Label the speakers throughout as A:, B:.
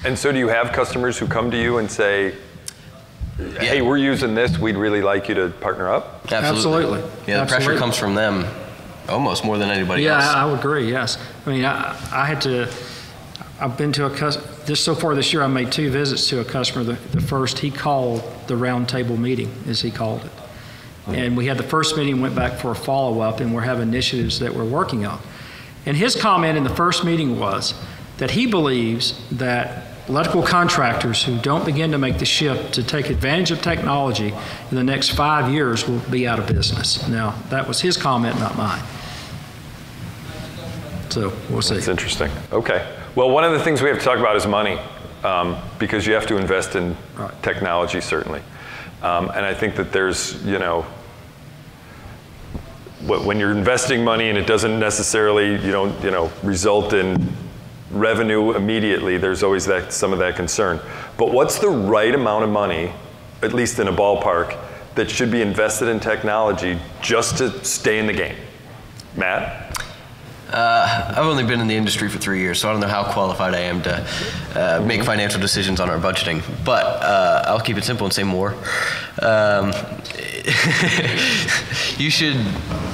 A: And so do you have customers who come to you and say, hey, we're using this, we'd really like you to partner up?
B: Absolutely.
C: Yeah, the pressure comes from them almost more than anybody else.
B: Yeah, I would agree, yes. I mean, I've been to just so far this year, I made 2 visits to a customer. The first, he called the roundtable meeting, as he called it. And we had the first meeting, went back for a follow-up, and we're having initiatives that we're working on. And his comment in the first meeting was that he believes that electrical contractors who don't begin to make the shift to take advantage of technology in the next 5 years will be out of business. Now, that was his comment, not mine. So we'll see.
A: That's interesting. Okay. Well, one of the things we have to talk about is money, because you have to invest in technology, certainly. And I think that there's, when you're investing money and it doesn't necessarily, result in revenue immediately, there's always some of that concern. But what's the right amount of money, at least in a ballpark, that should be invested in technology just to stay in the game? Matt?
C: I've only been in the industry for 3 years, so I don't know how qualified I am to make financial decisions on our budgeting. But I'll keep it simple and say more. You should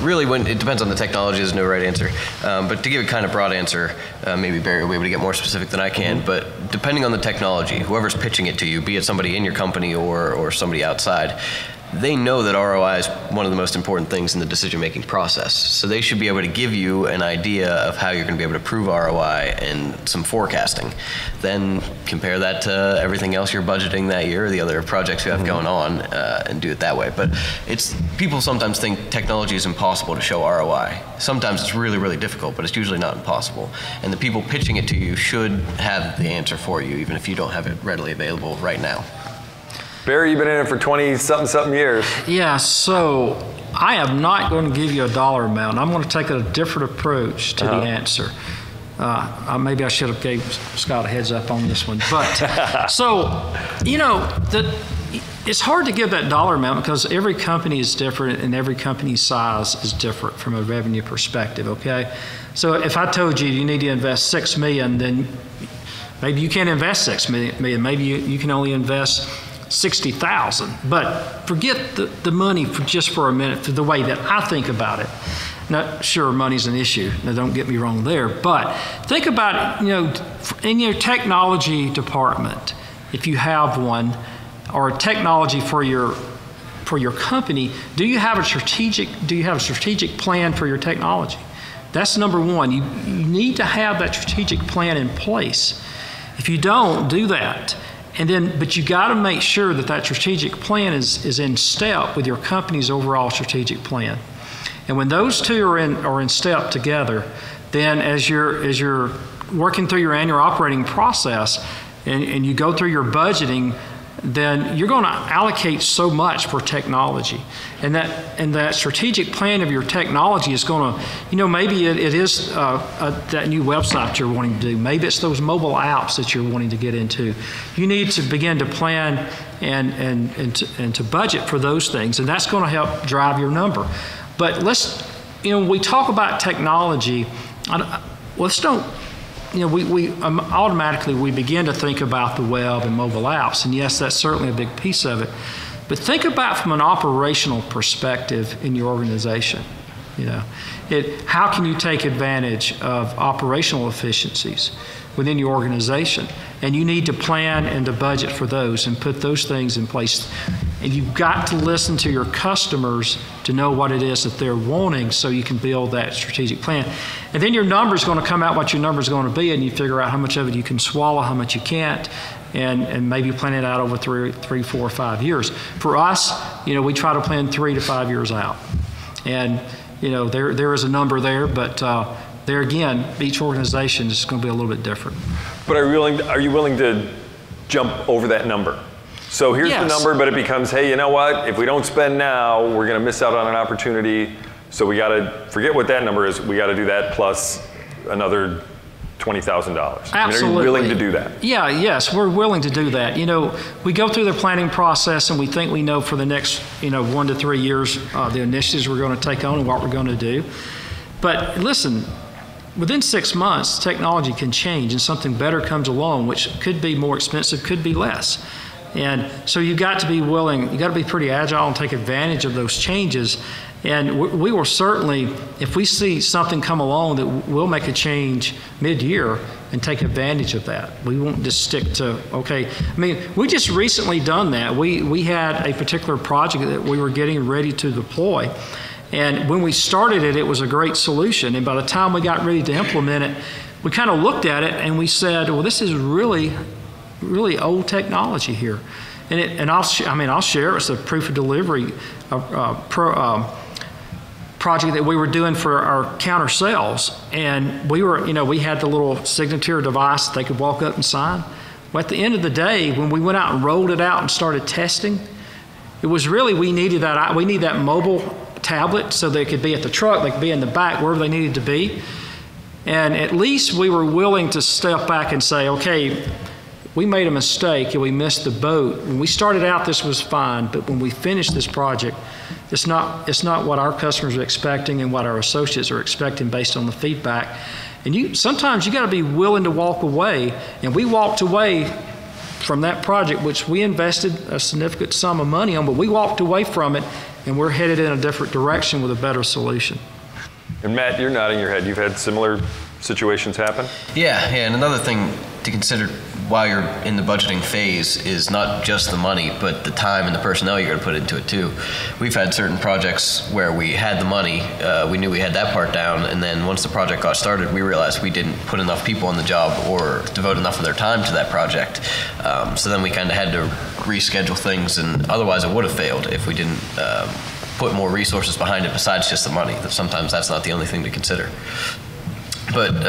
C: really, it depends on the technology, there's no right answer. But to give a kind of broad answer, maybe Barry will be able to get more specific than I can, but depending on the technology, whoever's pitching it to you, be it somebody in your company or somebody outside, they know that ROI is one of the most important things in the decision-making process. So they should be able to give you an idea of how you're going to be able to prove ROI and some forecasting. Then compare that to everything else you're budgeting that year or the other projects you have going on and do it that way. But people sometimes think technology is impossible to show ROI. Sometimes it's really, really difficult, but it's usually not impossible. And the people pitching it to you should have the answer for you, even if you don't have it readily available right now.
A: Barry, you've been in it for 20-something years.
B: Yeah, so I am not going to give you a dollar amount. I'm going to take a different approach to the answer. Maybe I should have gave Scott a heads up on this one. But so, it's hard to give that dollar amount because every company is different and every company's size is different from a revenue perspective, okay? So if I told you need to invest $6 million, then maybe you can't invest $6 million. Maybe you can only invest $60,000, but forget the money just for a minute, for the way that I think about it. Not sure money's an issue, now don't get me wrong there, but think about it, in your technology department, if you have one, or technology for your company, do you have a strategic plan for your technology? That's number one. You need to have that strategic plan in place. If you don't, do that. But you got to make sure that strategic plan is in step with your company's overall strategic plan. And when those two are in step together, then as you're working through your annual operating process and you go through your budgeting, then you're going to allocate so much for technology. And that strategic plan of your technology is going to, maybe it is that new website you're wanting to do. Maybe it's those mobile apps that you're wanting to get into. You need to begin to plan and to budget for those things, and that's going to help drive your number. But when we talk about technology, automatically we begin to think about the web and mobile apps, and yes, that's certainly a big piece of it. But think about from an operational perspective in your organization. How can you take advantage of operational efficiencies within your organization? And you need to plan and to budget for those and put those things in place. And you've got to listen to your customers to know what it is that they're wanting so you can build that strategic plan. And then your number's going to come out what your number's going to be, and you figure out how much of it you can swallow, how much you can't, and maybe plan it out over 3, 4, 5 years. For us, we try to plan 3 to 5 years out. And, there is a number there, but there again, each organization is going to be a little bit different.
A: But are you willing to jump over that number? So here's the number, but it becomes, hey, you know what? If we don't spend now, we're going to miss out on an opportunity. So we got to forget what that number is. We got to do that plus another $20,000.
B: Absolutely.
A: I mean, are you willing to do that?
B: Yeah, yes, we're willing to do that. We go through the planning process and we think we know for the next, 1 to 3 years the initiatives we're going to take on and what we're going to do. But listen, within 6 months, technology can change and something better comes along, which could be more expensive, could be less. And so you've got to be willing, you've got to be pretty agile and take advantage of those changes. And we will certainly, if we see something come along that will make a change mid-year and take advantage of that. We won't just stick to, okay. I mean, we just recently done that. We had a particular project that we were getting ready to deploy. And when we started it, it was a great solution. And by the time we got ready to implement it, we kind of looked at it and we said, well, this is really old technology here. And I'll share, it's a proof of delivery project that we were doing for our counter sales. And we had the little signature device that they could walk up and sign. Well, at the end of the day, when we went out and rolled it out and started testing, it was really, we needed that mobile tablet so they could be at the truck, they could be in the back, wherever they needed to be. And at least we were willing to step back and say, okay, we made a mistake and we missed the boat. When we started out, this was fine, but when we finished this project, it's not what our customers are expecting and what our associates are expecting based on the feedback. And sometimes you got to be willing to walk away. And we walked away from that project, which we invested a significant sum of money on, but we walked away from it and we're headed in a different direction with a better solution.
A: And Matt, you're nodding your head. You've had similar situations happen?
C: Yeah, and another thing to consider while you're in the budgeting phase is not just the money, but the time and the personnel you're going to put into it too. We've had certain projects where we had the money, we knew we had that part down, and then once the project got started, we realized we didn't put enough people on the job or devote enough of their time to that project. So then we kind of had to reschedule things, and otherwise it would have failed if we didn't put more resources behind it besides just the money. Sometimes that's not the only thing to consider. But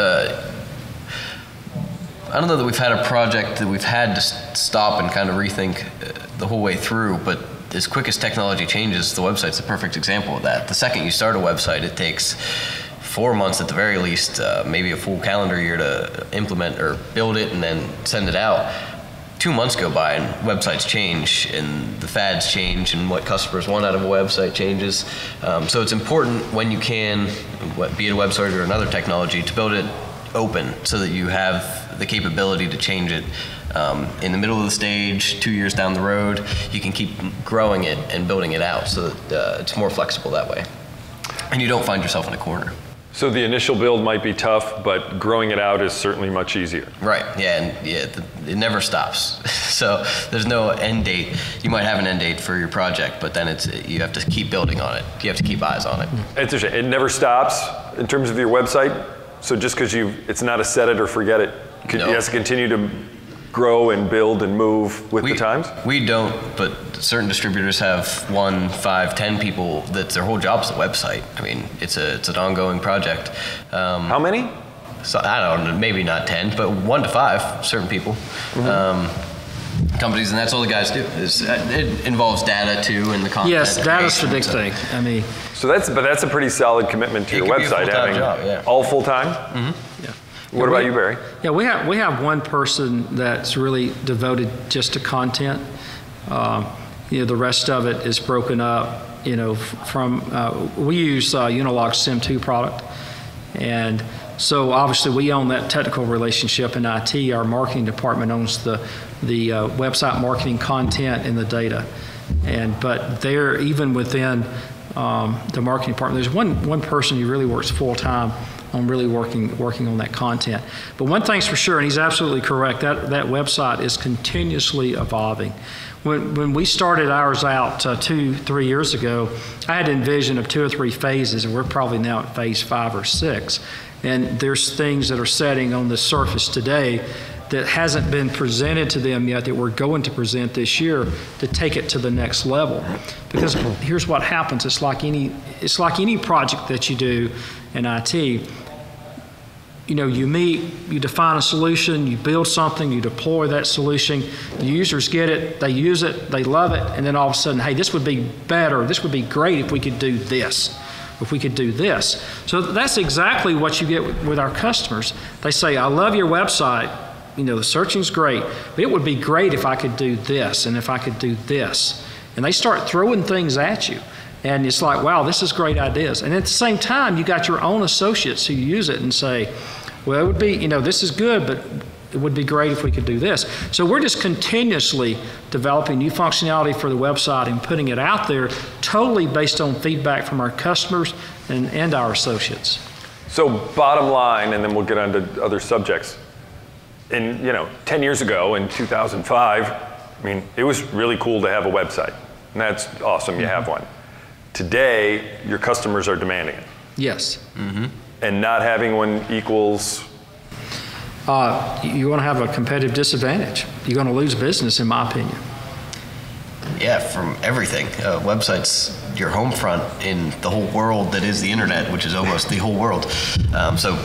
C: I don't know that we've had a project that we've had to stop and kind of rethink the whole way through, but as quick as technology changes, the website's a perfect example of that. The second you start a website, it takes 4 months at the very least, maybe a full calendar year to implement or build it and then send it out. 2 months go by and websites change and the fads change and what customers want out of a website changes. So it's important when you can, be it a website or another technology, to build it open so that you have the capability to change it in the middle of the stage, 2 years down the road. You can keep growing it and building it out so that it's more flexible that way. And you don't find yourself in a corner.
A: So the initial build might be tough, but growing it out is certainly much easier.
C: Right, yeah, and it never stops. So there's no end date. You might have an end date for your project, but then you have to keep building on it. You have to keep eyes on it.
A: It's a shame. It never stops in terms of your website. So just because it's not a set it or forget it. It has to continue to grow and build and move with the times? We don't, but certain distributors have 1, 5, 10 people that their whole job's the website. I mean, it's an ongoing project. How many?
C: So I don't know, maybe not 10, but 1 to 5, certain people. Mm-hmm. Companies, and that's all the guys do. It involves data too, and the content.
B: Yes, data's the big thing. I mean,
A: so that's a pretty solid commitment to your website, having
C: job, yeah.
A: all full time.
C: Mm-hmm.
A: Yeah. What about you, Barry?
B: Yeah, we have one person that's really devoted just to content. The rest of it is broken up. From we use Unilog Sim2 product, and so obviously we own that technical relationship in IT. Our marketing department owns the website marketing content and the data. But they're even within the marketing department. There's one person who really works full time on really working on that content. But one thing's for sure, and he's absolutely correct, that website is continuously evolving. When we started ours out 2-3 years ago, I had an envision of 2 or 3 phases, and we're probably now at phase 5 or 6. And there's things that are setting on the surface today that hasn't been presented to them yet that we're going to present this year to take it to the next level. Because here's what happens. It's like any project that you do in IT. You meet, you define a solution, you build something, you deploy that solution, the users get it, they use it, they love it, and then all of a sudden, hey, this would be better, this would be great if we could do this, if we could do this. So that's exactly what you get with our customers. They say, I love your website, the searching's great, but it would be great if I could do this, and if I could do this. And they start throwing things at you. And it's like, wow, this is great ideas. And at the same time, you got your own associates who use it and say, well, it would be, this is good, but it would be great if we could do this. So we're just continuously developing new functionality for the website and putting it out there totally based on feedback from our customers and our associates.
A: So bottom line, and then we'll get on to other subjects. 10 years ago in 2005, it was really cool to have a website. And that's awesome, you have one. Today, your customers are demanding it.
B: Yes.
C: Mm-hmm.
A: And not having one equals?
B: You're going to have a competitive disadvantage. You're going to lose business, in my opinion.
C: Yeah, from everything. Websites, your home front in the whole world that is the internet, which is almost the whole world. So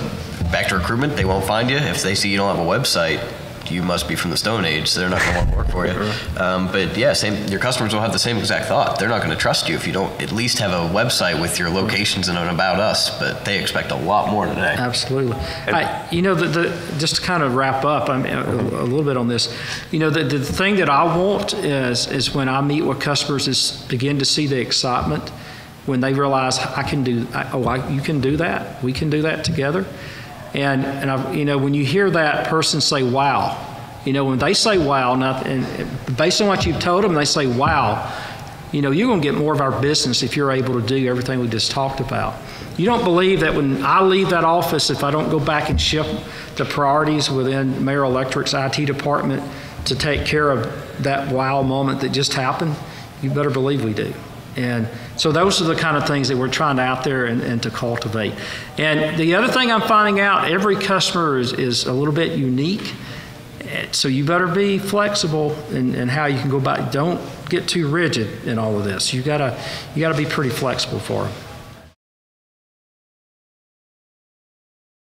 C: back to recruitment, they won't find you. If they see you don't have a website, you must be from the Stone Age, so they're not going to want to work for you. But yeah, your customers will have the same exact thought. They're not going to trust you if you don't at least have a website with your locations and an about us, but they expect a lot more today.
B: Absolutely. Just to kind of wrap up a little bit on this, the thing that I want is when I meet with customers is begin to see the excitement when they realize you can do that, we can do that together. And when you hear that person say, wow, when they say wow, and based on what you've told them, they say, wow, you're going to get more of our business if you're able to do everything we just talked about. You don't believe that when I leave that office, if I don't go back and shift the priorities within Mayor Electric's IT department to take care of that wow moment that just happened, you better believe we do. And so those are the kind of things that we're trying to out there and to cultivate. And the other thing I'm finding out, every customer is a little bit unique. So you better be flexible in how you can go about. Don't get too rigid in all of this. You gotta be pretty flexible for them.